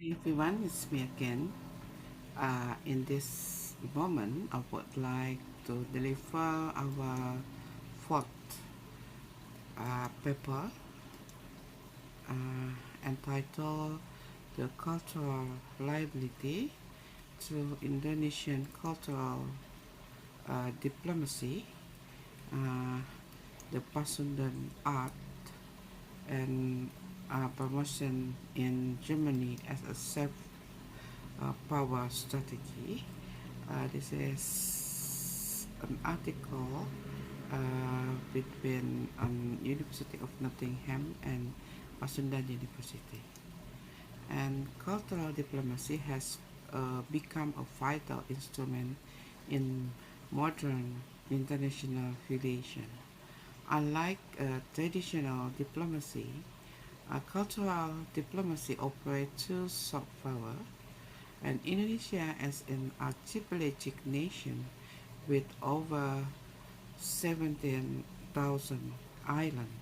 Hi everyone, it's me again. In this moment, I would like to deliver our fourth paper entitled The Cultural Liability to Indonesian Cultural Diplomacy, uh, the Pasundan Art and promotion in Germany as a self power strategy. This is an article between University of Nottingham and Pasundan University. And cultural diplomacy has become a vital instrument in modern international relations. Unlike traditional diplomacy, cultural diplomacy operates through soft power, and Indonesia as an archipelagic nation with over 17,000 islands,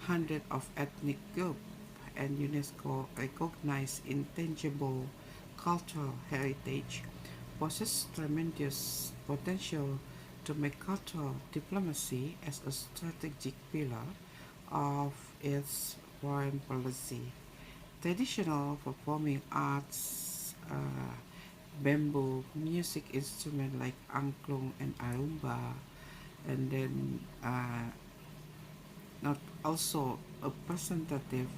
hundreds of ethnic groups, and UNESCO recognized intangible cultural heritage possesses tremendous potential to make cultural diplomacy as a strategic pillar of its foreign policy. Traditional performing arts, bamboo music instruments like angklung and arumba, and then not also a representative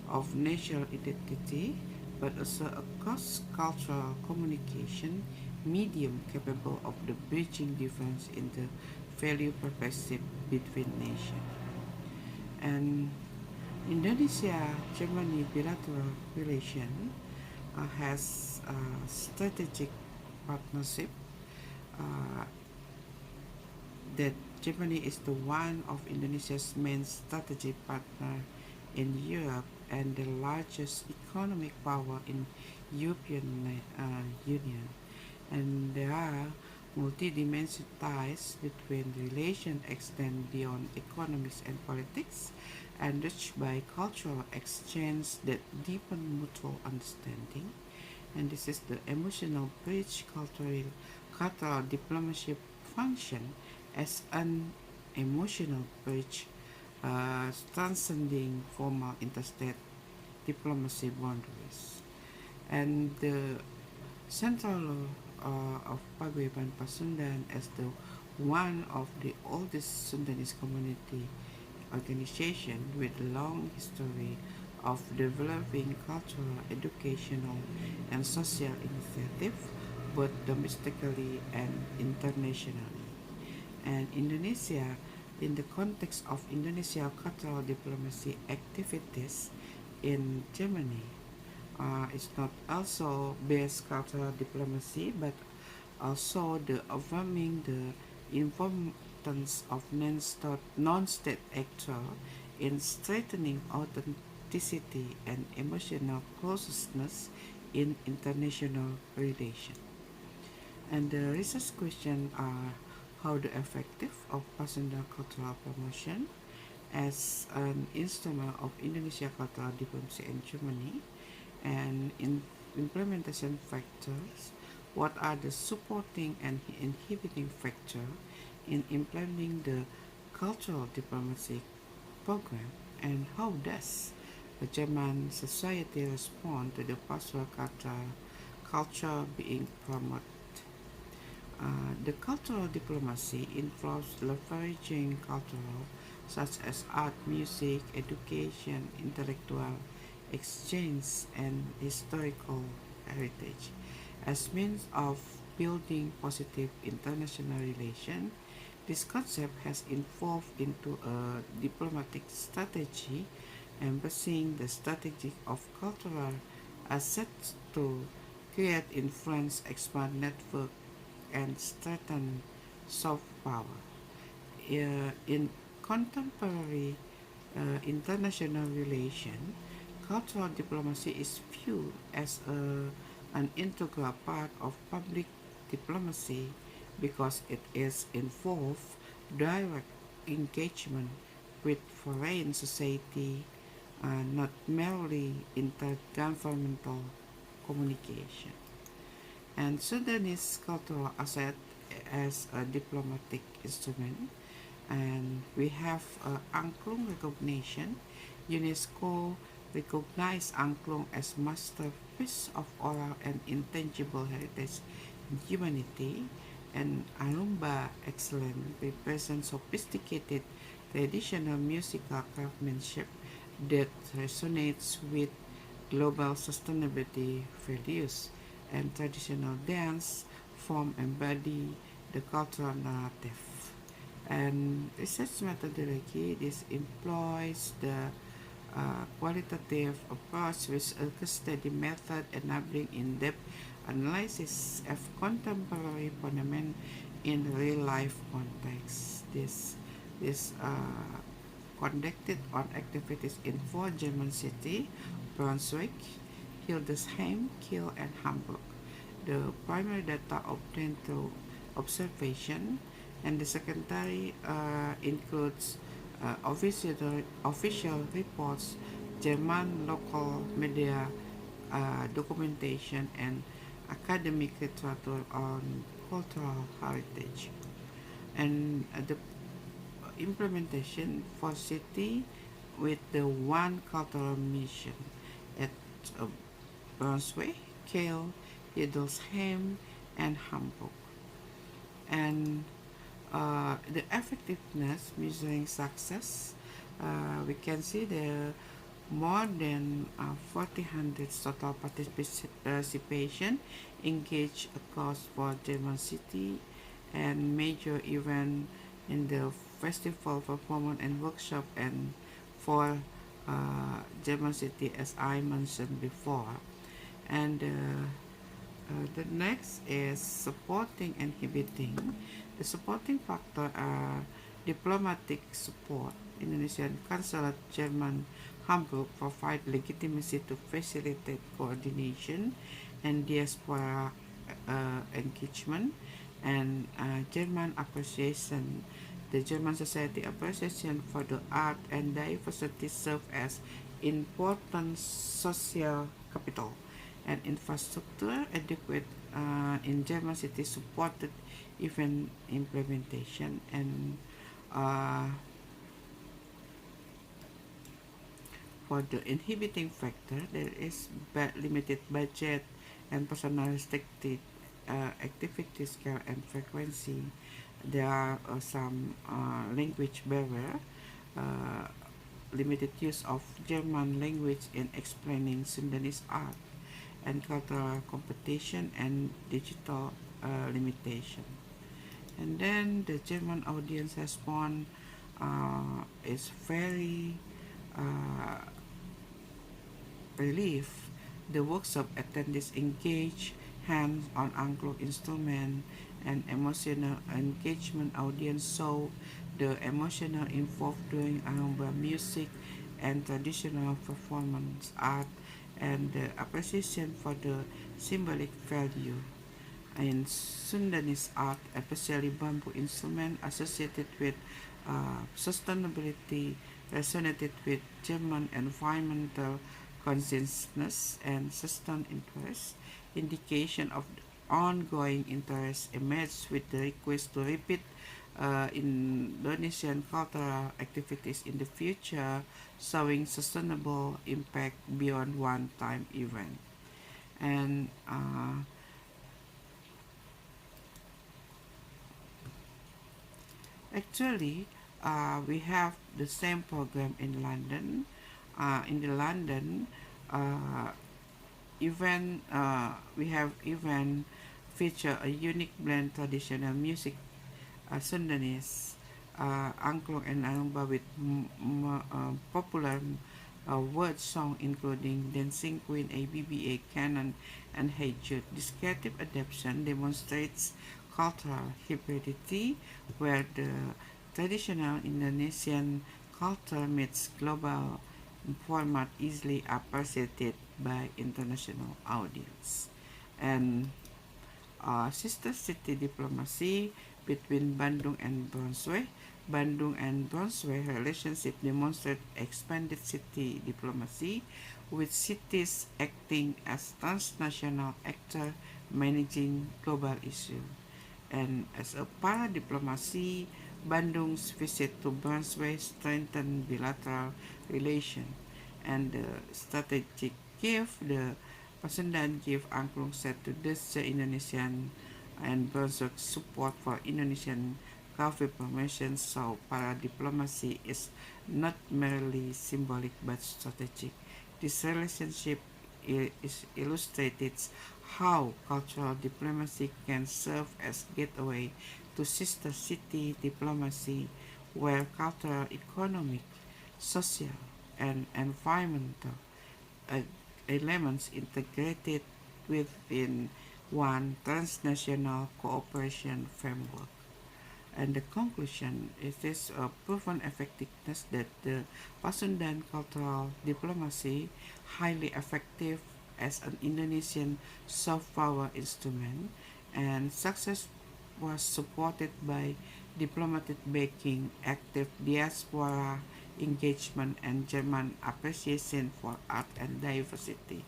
of national identity, but also a cross-cultural communication medium capable of the bridging difference in the value perspective between nations. And Indonesia-Germany bilateral relation has a strategic partnership uh, that Germany is the one of Indonesia's main strategic partner in Europe and the largest economic power in European Union. And there are multi-dimensional ties between the relation extend beyond economics and politics, enriched by cultural exchange that deepen mutual understanding. And this is the emotional bridge cultural diplomacy function as an emotional bridge transcending formal interstate diplomacy boundaries. And the central of Paguyuban Pasundan as the one of the oldest Sundanese community organization with a long history of developing cultural, educational, and social initiatives both domestically and internationally. And Indonesia, in the context of Indonesia cultural diplomacy activities in Germany, it's not also based cultural diplomacy, but also the affirming the importance of non-state actor in strengthening authenticity and emotional closeness in international relations. And the research questions are how the effective of personal cultural promotion as an instrument of Indonesia cultural diplomacy in Germany, and in implementation factors, what are the supporting and inhibiting factors in implementing the cultural diplomacy program, and how does the German society respond to the pastoral culture being promoted. The cultural diplomacy involves leveraging cultural, such as art, music, education, intellectual exchange, and historical heritage, as means of building positive international relations. This concept has evolved into a diplomatic strategy embracing the strategy of cultural assets to create influence, expand network, and strengthen soft power. In contemporary international relations, cultural diplomacy is viewed as an integral part of public diplomacy because it is involved direct engagement with foreign society, not merely intergovernmental communication. And Sudanese cultural asset as a diplomatic instrument. And we have angklung recognition. UNESCO recognized angklung as masterpiece of oral and intangible heritage in humanity, and Arumba excellence represents sophisticated traditional musical craftsmanship that resonates with global sustainability values, and traditional dance form embody the cultural narrative. And research methodology, this employs the qualitative approach with a case study method enabling in-depth analysis of contemporary phenomena in real-life context. This conducted on activities in four German cities: Brunswick, Hildesheim, Kiel, and Hamburg. The primary data obtained through observation, and the secondary includes official reports, German local media documentation, and academic literature on cultural heritage. And the implementation for city with the one cultural mission at uh, Brunswick, Kiel, Hildesheim, and Hamburg. And the effectiveness measuring success, we can see the more than 400 total participation engaged across four German city and major event in the festival performance and workshop and for German city as I mentioned before. And the next is supporting and inhibiting. The supporting factor are diplomatic support. Indonesian Consulate German Hamburg provide legitimacy to facilitate coordination and diaspora engagement, and German appreciation. The German Society Appreciation for the Art and Diversity serve as important social capital, and infrastructure adequate in German city supported event implementation. And uh, for the inhibiting factor, there is limited budget and personal restricted activity scale and frequency. There are some language barrier, uh, limited use of German language in explaining Sundanese art, and cultural competition and digital limitation. And then the German audience response is very uh, relief. The workshop attendees engage hands on anglo instrument and emotional engagement. Audience saw the emotional involved during Arumba music and traditional performance art, and the appreciation for the symbolic value in Sundanese art, especially bamboo instrument associated with sustainability, resonated with German environmental consciousness and sustained interest. Indication of ongoing interest emerged with the request to repeat Indonesian cultural activities in the future, showing sustainable impact beyond one-time event. And actually, we have the same program in London. In the London event, we have event feature a unique blend traditional music, Sundanese, angklung and arumba with popular word song including Dancing Queen, ABBA, Canon, and Hey Jude. This creative adaptation demonstrates cultural hybridity where the traditional Indonesian culture meets global format easily appreciated by international audience. And sister city diplomacy between Bandung and Brunswick. Bandung and Brunswick relationship demonstrate expanded city diplomacy with cities acting as transnational actor managing global issues. And as a para-diplomacy, Bandung's visit to Brunswick strengthened bilateral relations, and the strategic gift the Pasundan give Angklung said to this Indonesian and Brunswick's support for Indonesian coffee promotion, so para-diplomacy is not merely symbolic but strategic. This relationship is illustrated how cultural diplomacy can serve as gateway to sister city diplomacy, where cultural, economic, social, and environmental uh, elements integrated within one transnational cooperation framework. And the conclusion is this proven effectiveness that the Pasundan cultural diplomacy highly effective as an Indonesian soft power instrument, and success was supported by diplomatic backing, active diaspora engagement, and German appreciation for art and diversity.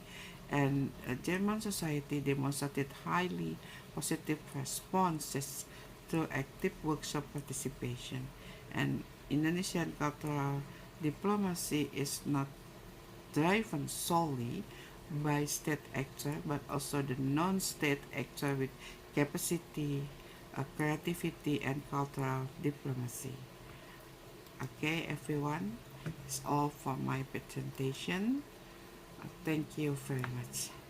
And German society demonstrated highly positive responses through active workshop participation. And Indonesian cultural diplomacy is not driven solely by state actor but also the non-state actor with capacity, creativity, and cultural diplomacy. Okay, everyone, it's all for my presentation. Thank you very much.